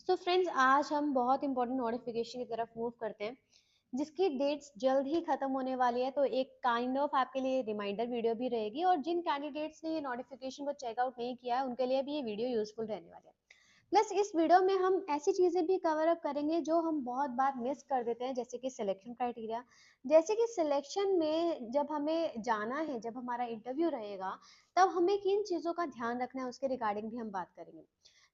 तो फ्रेंड्स आज हम बहुत इंपॉर्टेंट नोटिफिकेशन की तरफ मूव करते हैं जिसकी डेट्स जल्द ही खत्म होने वाली है। तो एक काइंड ऑफ आपके लिए रिमाइंडर वीडियो भी रहेगी और जिन कैंडिडेट्स ने ये नोटिफिकेशन को चेकआउट नहीं किया है उनके लिए भी ये वीडियो यूजफुल रहने वाला है। प्लस इस वीडियो में हम ऐसी चीजें भी कवर अप करेंगे जो हम बहुत बार मिस कर देते हैं, जैसे कि सिलेक्शन क्राइटेरिया। जैसे कि सिलेक्शन में जब हमें जाना है, जब हमारा इंटरव्यू रहेगा, तब हमें किन चीजों का ध्यान रखना है उसके रिगार्डिंग भी हम बात करेंगे।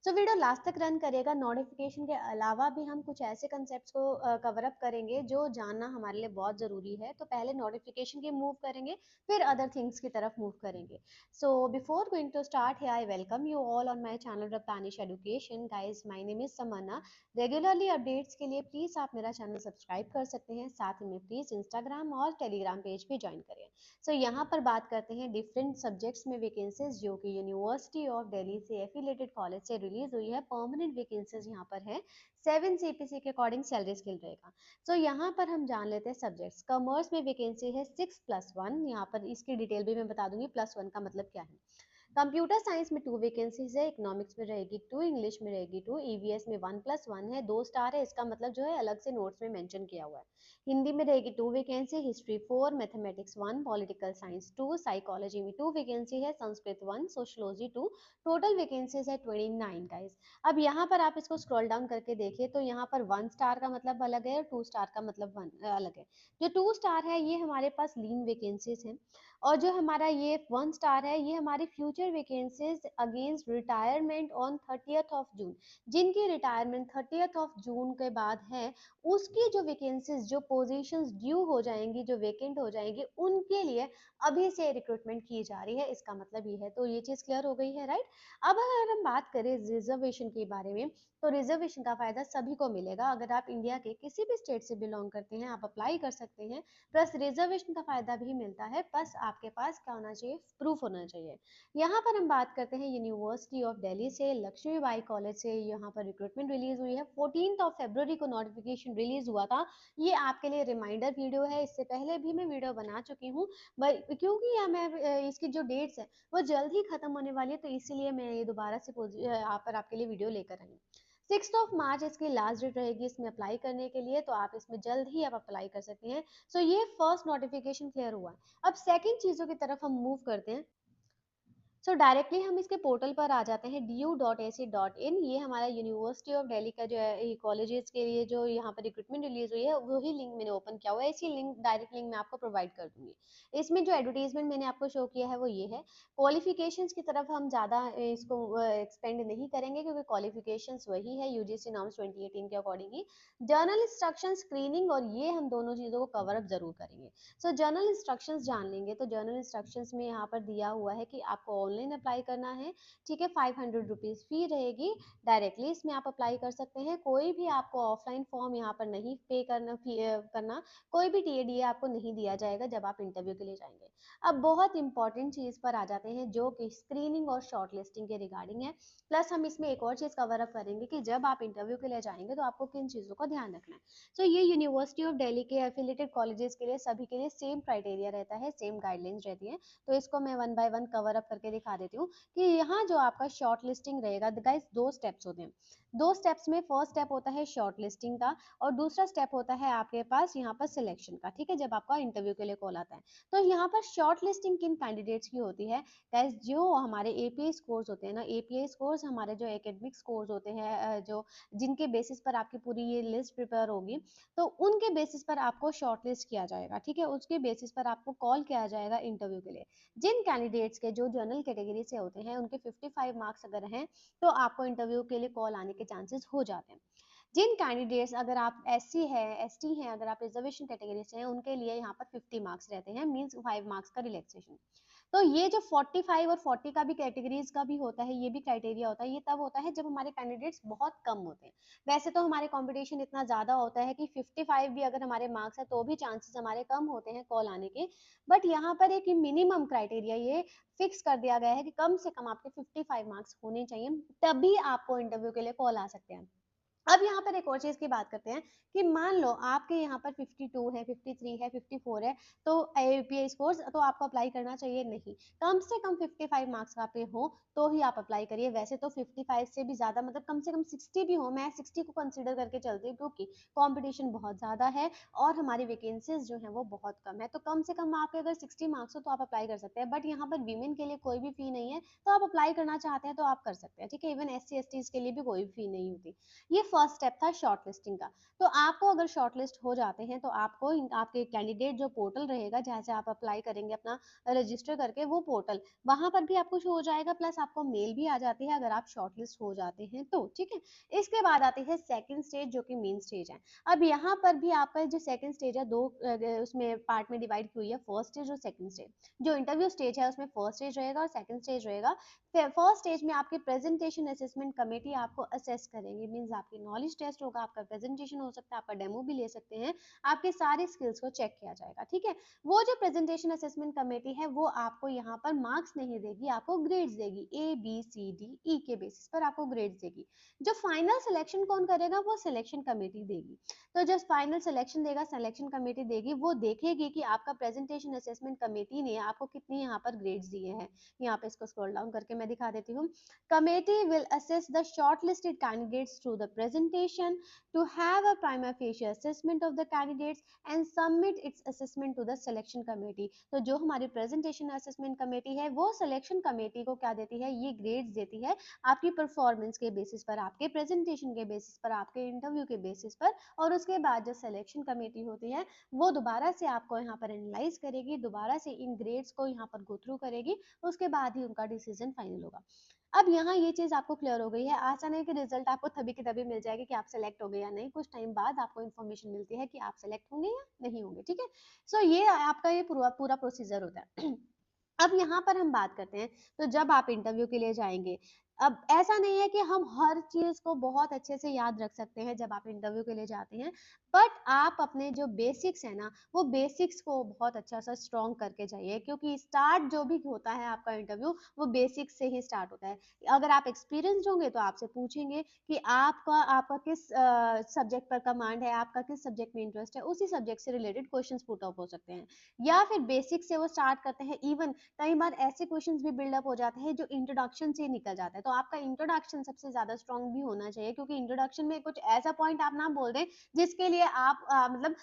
तो वीडियो लास्ट तक रन करिएगा। नोटिफिकेशन के अलावा भी हम कुछ ऐसे कंसेप्ट्स को कवर अप करेंगे जो जानना हमारे लिए बहुत ज़रूरी है। तो पहले नोटिफिकेशन की मूव करेंगे, फिर अदर थिंग्स की तरफ मूव करेंगे। So before going to start here I welcome you all on my channel Raftanish education. Guys, my name is Samanna. Regularly updates के लिए प्लीज़ आप मेरा चैनल सब्सक्राइब कर सकते हैं, साथ में प्लीज़ इंस्टाग्राम और टेलीग्राम पेज भी ज्वाइन करें। सो यहाँ पर बात करते हैं डिफरेंट सब्जेक्ट्स में वैकेंसीज जो कि यूनिवर्सिटी ऑफ दिल्ली से एफिलेटेड कॉलेज से रिलीज हुई है। परमानेंट वैकेंसीज यहाँ पर है। 7 सीपीसी के अकॉर्डिंग सैलरी स्केल रहेगा। सो यहाँ पर हम जान लेते हैं सब्जेक्ट्स। कॉमर्स में वैकेंसी है 6+1। यहाँ पर इसकी डिटेल भी मैं बता दूंगी, +1 का मतलब क्या है। कंप्यूटर साइंस में 2 वैकेंसीज है। इकोनॉमिक्स में रहेगी 2, इंग्लिश में रहेगी 2, ईवीएस में 1+1 है, 2 स्टार है। इसका मतलब जो है अलग से नोट्स में मेंशन किया हुआ है। हिंदी में रहेगी 2 vacancy, history 4, mathematics 1, political science 2, psychology में 2 वैकेंसी है, संस्कृत 1, सोशियोलॉजी 2। टोटल वैकेंसीज है 29 गाइस। अब यहाँ पर आप इसको स्क्रॉल डाउन करके देखिए तो यहाँ पर 1 स्टार का मतलब अलग है और 2 स्टार का मतलब अलग है। जो 2 स्टार है ये हमारे पास लीन वैकेंसीज हैं, और जो हमारा ये 1 स्टार है ये हमारी future vacancies against retirement on 30th of June. जिनकी रिटायरमेंट 30th ऑफ जून के बाद है, उसकी जो वैकेंसीज, जो पोजीशंस ड्यू हो जाएंगी, जो वेकेंट हो जाएंगी, उनके लिए अभी से रिक्रूटमेंट की जा रही है। इसका मतलब ये है। तो ये चीज क्लियर हो गई है, राइट। अब अगर हम बात करें रिजर्वेशन के बारे में, तो रिजर्वेशन का फायदा सभी को मिलेगा। अगर आप इंडिया के किसी भी स्टेट से बिलोंग करते हैं आप अप्लाई कर सकते हैं। प्लस रिजर्वेशन का फायदा भी मिलता है, प्लस आपके पास क्या होना चाहिए, प्रूफ होना चाहिए। यहाँ पर हम बात करते हैं यूनिवर्सिटी ऑफ दिल्ली से, लक्ष्मीबाई कॉलेज से यहाँ पर रिक्रूटमेंट रिलीज हुई है। 14 ऑफ फरवरी को नोटिफिकेशन रिलीज हुआ था। ये आपके लिए रिमाइंडर वीडियो है, इससे पहले भी मैं वीडियो बना चुकी हूँ। क्योंकि इसकी जो डेट्स है वो जल्द ही खत्म होने वाली है, तो इसीलिए मैं ये दोबारा से यहाँ पर आपके लिए वीडियो लेकर आई हूँ। 6 मार्च इसकी लास्ट डेट रहेगी इसमें अप्लाई करने के लिए, तो आप इसमें जल्द ही आप अप्लाई कर सकते हैं। सो ये फर्स्ट नोटिफिकेशन क्लियर हुआ है। अब सेकंड चीजों की तरफ हम मूव करते हैं। डायरेक्टली हम इसके पोर्टल पर आ जाते हैं du.ac.in। ये हमारा यूनिवर्सिटी ऑफ दिल्ली का जो है कॉलेजेस के लिए जो यहाँ पर रिक्रूटमेंट रिलीज हुई है वही लिंक मैंने ओपन किया हुआ है। इसी लिंक, डायरेक्ट लिंक मैं आपको प्रोवाइड कर दूंगी। इसमें जो एडवर्टीजमेंट मैंने आपको शो किया है वो ये है। क्वालिफिकेशंस की तरफ हम ज़्यादा इसको एक्सपेंड नहीं करेंगे क्योंकि क्वालिफिकेशंस वही है यूजीसी नॉर्म्स 2018 के अकॉर्डिंग ही। जर्नल इंस्ट्रक्शन, स्क्रीनिंग, और ये हम दोनों चीज़ों को कवर अप जरूर करेंगे। जर्नल इंस्ट्रक्शंस जान लेंगे। तो जर्नल इंस्ट्रक्शंस में यहाँ पर दिया हुआ है कि आपको ऑनलाइन अप्लाई करना है। ठीक है, 500 रुपीज़ फी रहेगी। डायरेक्टली इसमें आप अप्लाई कर सकते हैं। कोई भी आपको ऑफलाइन फॉर्म यहाँ पर नहीं पे करना। कोई भी टीएडीए आपको नहीं दिया जाएगा जब आप इंटरव्यू के लिए जाएंगे। अब बहुत इंपॉर्टेंट चीज़ पर आ जाते हैं जो कि स्क्रीनिंग और शॉर्ट लिस्टिंग के रिगार्डिंग है। प्लस हम इसमें एक और चीज़ कवर अप करेंगे कि जब आप इंटरव्यू के लिए जाएंगे तो आपको किन चीज़ों का ध्यान रखना है। ये यूनिवर्सिटी ऑफ दिल्ली के एफिलेटेड कॉलेजेस के लिए सभी के लिए सेम क्राइटेरिया रहता है, सेम गाइडलाइंस रहती है। तो इसको मैं one by one cover up करके दिखा देती हूँ कि यहाँ जो आपका शॉर्ट लिस्टिंग रहेगा। गाइस, 2 स्टेप्स होते हैं। 2 स्टेप्स में फर्स्ट स्टेप होता है शॉर्ट लिस्टिंग का, और दूसरा स्टेप होता है आपके पास यहाँ पर सिलेक्शन का। ठीक है, जब आपका इंटरव्यू के लिए कॉल आता है। तो यहाँ पर शॉर्ट लिस्टिंग किन कैंडिडेट्स की होती है। गाइस, जो हमारे एपीआई स्कोर्स होते हैं ना, एपीआई स्कोर्स हमारे जो एकेडमिक स्कोर्स होते हैं, जो जिनके बेसिस पर आपकी पूरी ये लिस्ट प्रिपेयर होगी, तो उनके बेसिस पर आपको शॉर्टलिस्ट किया जाएगा। ठीक है, उसके बेसिस पर आपको कॉल किया जाएगा इंटरव्यू के लिए। जिन कैंडिडेट्स के जो जनरल कैटेगरी से होते हैं उनके 55 मार्क्स अगर हैं तो आपको इंटरव्यू के लिए कॉल आने के चांसेस हो जाते हैं। जिन कैंडिडेट्स, अगर आप एससी है, एसटी हैं, अगर आप रिजर्वेशन कैटेगरी से हैं, उनके लिए यहाँ पर 50 मार्क्स रहते हैं, मींस 5 मार्क्स का रिलैक्सेशन। तो ये जो 45 और 40 का भी कैटेगरीज का भी होता है, ये भी क्राइटेरिया होता है। ये तब होता है जब हमारे कैंडिडेट्स बहुत कम होते हैं। वैसे तो हमारे कंपटीशन इतना ज़्यादा होता है कि 55 भी अगर हमारे मार्क्स है तो भी चांसेस हमारे कम होते हैं कॉल आने के। बट यहाँ पर एक मिनिमम क्राइटेरिया ये फिक्स कर दिया गया है कि कम से कम आपके 55 मार्क्स होने चाहिए, तभी आपको इंटरव्यू के लिए कॉल आ सकते हैं। अब यहाँ पर एक और चीज़ की बात करते हैं कि मान लो आपके यहाँ पर 52 है, 53 है, 54 है, तो एपीआई स्कोर्स तो आपको अप्लाई करना चाहिए नहीं। कम से कम 55 मार्क्स आपके हो तो ही आप अप्लाई करिए। वैसे तो 55 से भी ज़्यादा मतलब कम से कम 60 भी हो, मैं 60 को कंसीडर करके चलती हूँ क्योंकि कॉम्पिटिशन बहुत ज़्यादा है और हमारी वैकेंसीज़ जो हैं वो बहुत कम है। तो कम से कम आपके अगर 60 मार्क्स हो तो आप अप्लाई कर सकते हैं। बट यहाँ पर वीमेन के लिए कोई भी फ़ी नहीं है, तो आप अप्लाई करना चाहते हैं तो आप कर सकते हैं, ठीक है? इवन एससी-एसटीज़ के लिए भी कोई फ़ी नहीं होती। ये फर्स्ट स्टेप था शॉर्ट लिस्टिंग का। तो आपको अगर शॉर्ट लिस्ट हो जाते हैं तो आपको आपके कैंडिडेट जो पोर्टल रहेगा जहाँ से आप अप्लाई करेंगे अपना रजिस्टर करके वो पोर्टल, वहां पर भी आपको शो हो जाएगा, प्लस आपको मेल भी आ जाती है अगर आप शॉर्ट लिस्ट हो जाते हैं तो, ठीक है? इसके बाद आती है सेकंड स्टेज जो कि मेन स्टेज है। अब यहाँ पर भी आपका जो सेकंड स्टेज है दो उसमें पार्ट में डिवाइड की हुई है, फर्स्ट स्टेज और सेकंड स्टेज। जो इंटरव्यू स्टेज है उसमें फर्स्ट स्टेज रहेगा और सेकंड स्टेज रहेगा। फर्स्ट स्टेज में आपकी प्रेजेंटेशन असेसमेंट कमेटी आपको असेस करेंगे, मींस आपकी नॉलेज टेस्ट होगा, आपका प्रेजेंटेशन हो सकता है, आपका डेमो भी ले सकते हैं, आपके सारे स्किल्स को चेक किया जाएगा, ठीक है? वो जो प्रेजेंटेशन असेसमेंट कमेटी है वो आपको यहाँ पर मार्क्स नहीं देगी, आपको ग्रेड्स देगी, A B C D E के बेसिस पर आपको ग्रेड्स देगी। जो फाइनल सिलेक्शन कौन करेगा वो सिलेक्शन कमेटी देगी। तो जो फाइनल सिलेक्शन देगा, सिलेक्शन कमेटी देगी, वो देखेगी कि आपका प्रेजेंटेशन असेसमेंट कमेटी ने आपको कितनी यहाँ पर ग्रेड्स दिए हैं। यहाँ पे इसको स्क्रॉल डाउन करके मैं दिखा देती हूँ। Committee will assess the shortlisted candidates through the presentation to have a prima facie assessment of the candidates and submit its assessment to the selection committee. तो जो हमारी presentation assessment committee है वो selection committee को क्या देती है, ये grades देती है आपकी परफॉर्मेंस के बेसिस पर, आपके प्रेजेंटेशन के बेसिस पर, आपके इंटरव्यू के बेसिस पर। और उसके बाद जो सिलेक्शन कमेटी होती है वो दोबारा से आपको यहाँ पर एनालाइज करेगी, दोबारा से इन ग्रेड्स को यहाँ पर गो थ्रू करेगी, उसके बाद ही उनका डिसीजन फाइनल होगा। अब यहाँ ये चीज आपको क्लियर हो गई है। ऐसा नहीं कि रिजल्ट आपको तभी के तभी मिल जाएगी कि आप सेलेक्ट हो गए या नहीं, कुछ टाइम बाद आपको इन्फॉर्मेशन मिलती है कि आप सेलेक्ट होंगे या नहीं होंगे, ठीक है? सो ये आपका ये पूरा पूरा प्रोसीजर होता है। अब यहाँ पर हम बात करते हैं, तो जब आप इंटरव्यू के लिए जाएंगे, अब ऐसा नहीं है कि हम हर चीज को बहुत अच्छे से याद रख सकते हैं जब आप इंटरव्यू के लिए जाते हैं, बट आप अपने जो बेसिक्स है ना वो बेसिक्स को बहुत अच्छा सा स्ट्रॉन्ग करके जाइए, क्योंकि स्टार्ट जो भी होता है आपका इंटरव्यू वो बेसिक्स से ही स्टार्ट होता है। अगर आप एक्सपीरियंस्ड होंगे तो आपसे पूछेंगे कि आपका आपका किस सब्जेक्ट पर कमांड है, आपका किस सब्जेक्ट में इंटरेस्ट है, उसी सब्जेक्ट से रिलेटेड क्वेश्चंस पुट अप हो सकते हैं। या फिर बेसिक से वो स्टार्ट करते हैं, इवन कई बार ऐसे क्वेश्चंस भी बिल्डअप हो जाते हैं जो इंट्रोडक्शन से निकल जाता है। तो आपका इंट्रोडक्शन सबसे ज्यादा स्ट्रॉन्ग भी होना चाहिए, क्योंकि इंट्रोडक्शन में कुछ ऐसा पॉइंट आप ना बोल दें जिसके लिए आप मतलब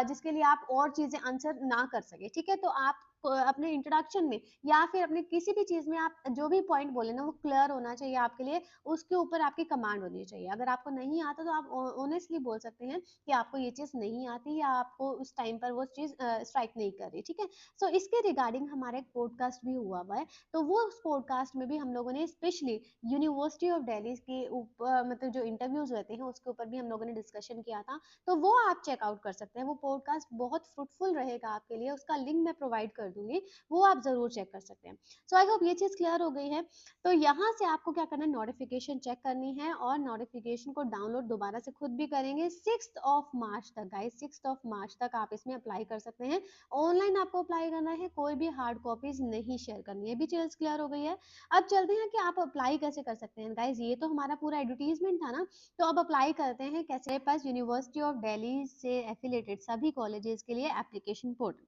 जिसके लिए आप और चीजें आंसर ना कर सके, ठीक है? तो आप अपने इंट्रोडक्शन में या फिर अपने किसी भी चीज में आप जो भी पॉइंट बोले ना वो क्लियर होना चाहिए आपके लिए, उसके ऊपर आपकी कमांड होनी चाहिए। अगर आपको नहीं आता तो आप ऑनेस्टली बोल सकते हैं कि आपको ये चीज नहीं आती या आपको उस टाइम पर वो चीज स्ट्राइक नहीं कर रही, ठीक है? सो इसके रिगार्डिंग हमारा एक पॉडकास्ट भी हुआ है, तो वो उस पॉडकास्ट में भी हम लोगों ने स्पेशली यूनिवर्सिटी ऑफ दिल्ली के ऊपर मतलब जो इंटरव्यूज रहते हैं उसके ऊपर भी हम लोगों ने डिस्कशन किया था। तो वो आप चेकआउट कर सकते हैं, वो पॉडकास्ट बहुत फ्रूटफुल रहेगा आपके लिए, उसका लिंक मैं प्रोवाइड कर दूंगी, वो आप जरूर चेक कर सकते हैं। सो आई होप ये चीज क्लियर हो गई है। तो यहाँ से आपको क्या करना है, नोटिफिकेशन चेक करनी है और नोटिफिकेशन को डाउनलोड दोबारा से खुद भी करेंगे 6 तक गाइस, 6 तक आप इसमें अप्लाई कर सकते हैं। ऑनलाइन आपको अप्लाई करना है, कोई भी हार्ड कॉपीज नहीं शेयर करनी है। भी चीज क्लियर हो गई है। अब चलते हैं कि आप अप्लाई कैसे कर सकते हैं गाइस। ये तो हमारा पूरा एडवर्टीजमेंट था ना, तो अब अप्लाई करते हैं कैसे। मेरे पास यूनिवर्सिटी ऑफ दिल्ली से एफिलेटेड सभी कॉलेजेस के लिए एप्लीकेशन पोर्टल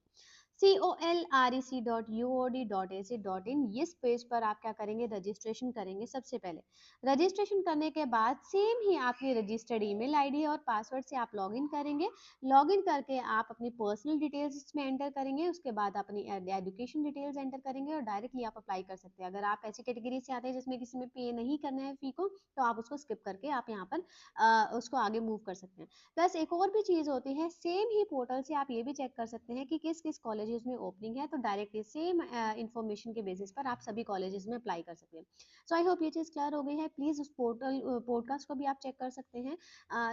colrec.uod.ac.in, इस पेज पर आप क्या करेंगे, रजिस्ट्रेशन करेंगे। सबसे पहले रजिस्ट्रेशन करने के बाद सेम ही आपकी रजिस्टर्ड ईमेल आईडी और पासवर्ड से आप लॉगिन करेंगे। लॉगिन करके आप अपनी पर्सनल डिटेल्स इसमें एंटर करेंगे, उसके बाद अपनी एजुकेशन डिटेल्स एंटर करेंगे और डायरेक्टली आप अप्लाई कर सकते हैं। अगर आप ऐसी कैटेगरी से आते हैं जिसमें किसी में पे नहीं करना है फी को, तो आप उसको स्किप करके आप यहाँ पर उसको आगे मूव कर सकते हैं। प्लस एक और भी चीज होती है, सेम ही पोर्टल से आप ये भी चेक कर सकते हैं कि किस किस कॉलेजेस में ओपनिंग है, तो डायरेक्टली सेम इंफॉर्मेशन के बेसिस पर आप सभी कॉलेजेस में अप्लाई कर सकते हैं। सो आई होप ये चीज क्लियर हो गई है। प्लीज उस पोर्टल पॉडकास्ट को भी आप चेक कर सकते हैं,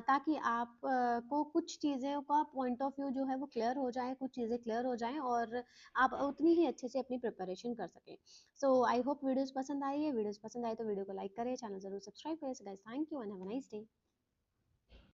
ताकि आप को कुछ चीज़ों का पॉइंट ऑफ व्यू जो है वो क्लियर हो जाए, कुछ चीज़ें क्लियर हो जाएं और आप उतनी ही अच्छे से अपनी प्रिपरेशन कर सकें। सो आई होप वीडियोस पसंद आई है। वीडियोस पसंद आए तो वीडियो को लाइक करें, चैनल जरूर सब्सक्राइब करें। So guys, thank you and have a nice day.